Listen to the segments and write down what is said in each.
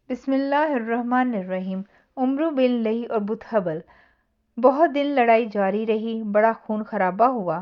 بسم اللہ الرحمن الرحیم۔ عمرو بن لہی اور بتحبل۔ بہت دن لڑائی جاری رہی، بڑا خون خرابہ ہوا۔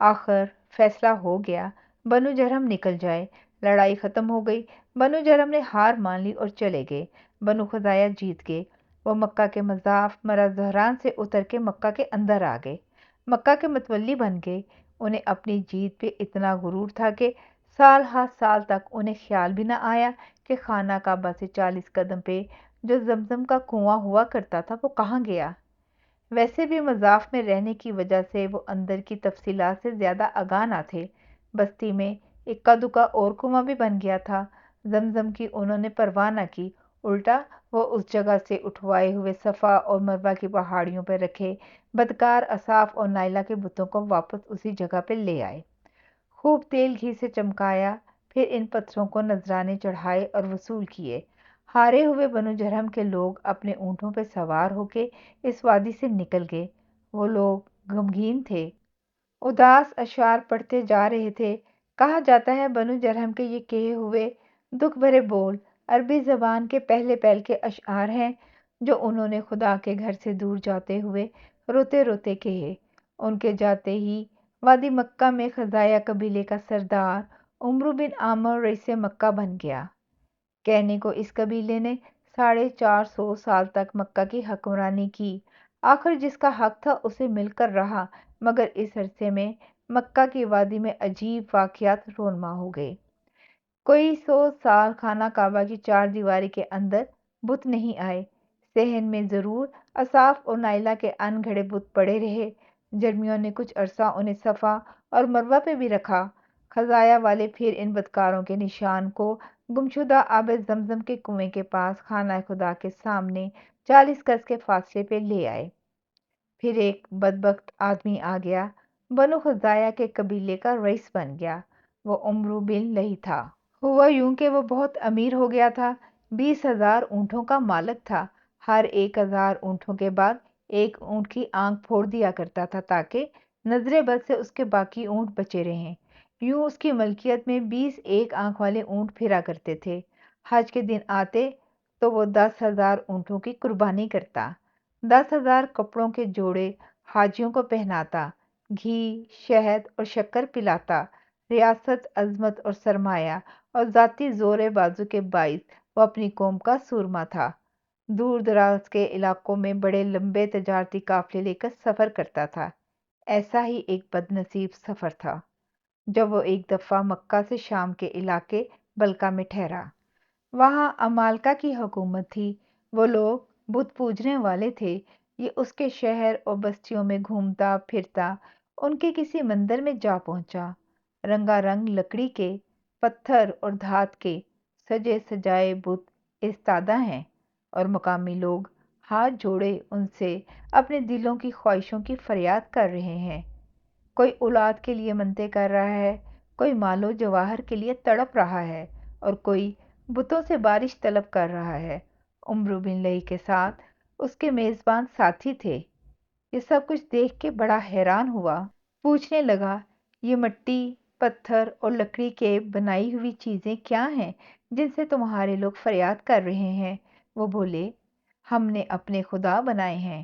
آخر فیصلہ ہو گیا بنو جرہم نکل جائے۔ لڑائی ختم ہو گئی، بنو جرہم نے ہار مان لی اور چلے گئے۔ بنو خزاعہ جیت گئے۔ وہ مکہ کے مضاف مرا زہران سے اتر کے مکہ کے اندر آ گئے، مکہ کے متولی بن گئے۔ انہیں اپنی جیت پہ اتنا غرور تھا کہ سال ہر سال تک انہیں خیال بھی نہ آیا کہ خانہ کعبہ سے 40 قدم پہ جو زمزم کا کنواں ہوا کرتا تھا وہ کہاں گیا۔ ویسے بھی مضاف میں رہنے کی وجہ سے وہ اندر کی تفصیلات سے زیادہ آگاہ نہ تھے۔ بستی میں اکا دکا اور کنواں بھی بن گیا تھا۔ زمزم کی انہوں نے پرواہ نہ کی، الٹا وہ اس جگہ سے اٹھوائے ہوئے صفا اور مروہ کی پہاڑیوں پہ رکھے بدکار اصاف اور نائلہ کے بتوں کو واپس اسی جگہ پہ لے آئے، خوب تیل گھی سے چمکایا، پھر ان پتھروں کو نذرانے چڑھائے اور وصول کیے۔ ہارے ہوئے بنو جرہم کے لوگ اپنے اونٹوں پہ سوار ہو کے اس وادی سے نکل گئے۔ وہ لوگ غمگین تھے، اداس اشعار پڑھتے جا رہے تھے۔ کہا جاتا ہے بنو جرہم کے یہ کہے ہوئے دکھ بھرے بول عربی زبان کے پہلے پہل کے اشعار ہیں جو انہوں نے خدا کے گھر سے دور جاتے ہوئے روتے روتے کہے۔ ان کے جاتے ہی وادی مکہ میں خزاعہ قبیلے کا سردار عمرو بن عامر رئیس مکہ بن گیا۔ کہنے کو اس قبیلے نے 450 سال تک مکہ کی حکمرانی کی، آخر جس کا حق تھا اسے مل کر رہا، مگر اس عرصے میں مکہ کی وادی میں عجیب واقعات رونما ہو گئے۔ کوئی 100 سال خانہ کعبہ کی چار دیواری کے اندر بت نہیں آئے۔ صحن میں ضرور اصاف اور نائلہ کے ان گھڑے بت پڑے رہے۔ جرمیوں نے کچھ عرصہ انہیں صفا اور مروہ پہ بھی رکھا۔ خزاعہ والے پھر ان بدکاروں کے نشان کو گمشدہ آب زمزم کے کنویں کے پاس خانہ خدا کے سامنے 40 گز کے فاصلے پہ لے آئے۔ پھر ایک بدبخت آدمی آ گیا، بنو خزاعہ کے قبیلے کا رئیس بن گیا۔ وہ عمرو بن لہی تھا۔ ہوا یوں کہ وہ بہت امیر ہو گیا تھا، 20,000 اونٹوں کا مالک تھا۔ ہر 1,000 اونٹوں کے بعد ایک اونٹ کی آنکھ پھوڑ دیا کرتا تھا تاکہ نظر بد سے اس کے باقی اونٹ بچے رہیں۔ یوں اس کی ملکیت میں 20 ایک آنکھ والے اونٹ پھرا کرتے تھے۔ حج کے دن آتے تو وہ 10,000 اونٹوں کی قربانی کرتا، 10,000 کپڑوں کے جوڑے حاجیوں کو پہناتا، گھی شہد اور شکر پلاتا۔ ریاست عظمت اور سرمایہ اور ذاتی زور بازو کے باعث وہ اپنی قوم کا سورما تھا۔ دور دراز کے علاقوں میں بڑے لمبے تجارتی قافلے لے کر سفر کرتا تھا۔ ایسا ہی ایک بد نصیب سفر تھا جب وہ ایک دفعہ مکہ سے شام کے علاقے بلقا میں ٹھہرا۔ وہاں عمالقہ کی حکومت تھی، وہ لوگ بت پوجنے والے تھے۔ یہ اس کے شہر اور بستیوں میں گھومتا پھرتا ان کے کسی مندر میں جا پہنچا۔ رنگا رنگ لکڑی کے، پتھر اور دھات کے سجے سجائے بت ایستادہ ہیں، اور مقامی لوگ ہاتھ جوڑے ان سے اپنے دلوں کی خواہشوں کی فریاد کر رہے ہیں۔ کوئی اولاد کے لیے منتیں کر رہا ہے، کوئی مال و جواہر کے لیے تڑپ رہا ہے، اور کوئی بتوں سے بارش طلب کر رہا ہے۔ عمرو بن لہی کے ساتھ اس کے میزبان ساتھی تھے۔ یہ سب کچھ دیکھ کے بڑا حیران ہوا، پوچھنے لگا یہ مٹی پتھر اور لکڑی کے بنائی ہوئی چیزیں کیا ہیں جن سے تمہارے لوگ فریاد کر رہے ہیں؟ وہ بولے ہم نے اپنے خدا بنائے ہیں۔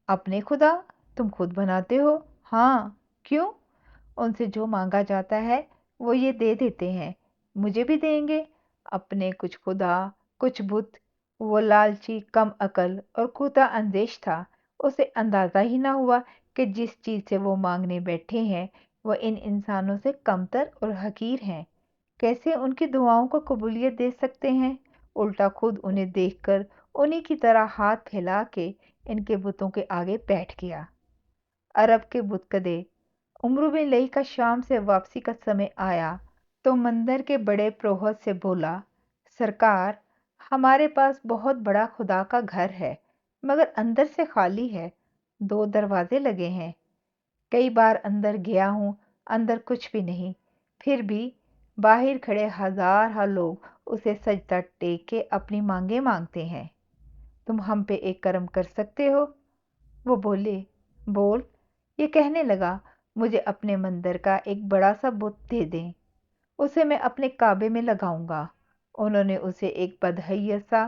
اپنے خدا؟ تم خود بناتے ہو؟ ہاں۔ کیوں؟ ان سے جو مانگا جاتا ہے وہ یہ دے دیتے ہیں۔ مجھے بھی دیں گے؟ اپنے کچھ خدا کچھ بت۔ وہ لالچی کم عقل اور کوتا اندیش تھا، اسے اندازہ ہی نہ ہوا کہ جس چیز سے وہ مانگنے بیٹھے ہیں وہ ان انسانوں سے کمتر اور حقیر ہیں۔ کیسے ان کی دعاؤں کو قبولیت دے سکتے ہیں؟ الٹا خود انہیں دیکھ کر انہی کی طرح ہاتھ پھیلا کے ان کے بتوں کے آگے بیٹھ گیا۔ عرب کے بت کدے۔ عمرو بن لہی کا شام سے واپسی کا سمے آیا تو مندر کے بڑے پروہت سے بولا سرکار، ہمارے پاس بہت بڑا خدا کا گھر ہے مگر اندر سے خالی ہے، 2 دروازے لگے ہیں۔ کئی بار اندر گیا ہوں، اندر کچھ بھی نہیں، پھر بھی باہر کھڑے ہزارہ لوگ اسے سجدہ ٹیک کے اپنی مانگیں مانگتے ہیں۔ تم ہم پہ ایک کرم کر سکتے ہو؟ وہ بولے بول۔ یہ کہنے لگا مجھے اپنے مندر کا ایک بڑا سا بت دے دیں، اسے میں اپنے کعبے میں لگاؤں گا۔ انہوں نے اسے ایک بدحیث سا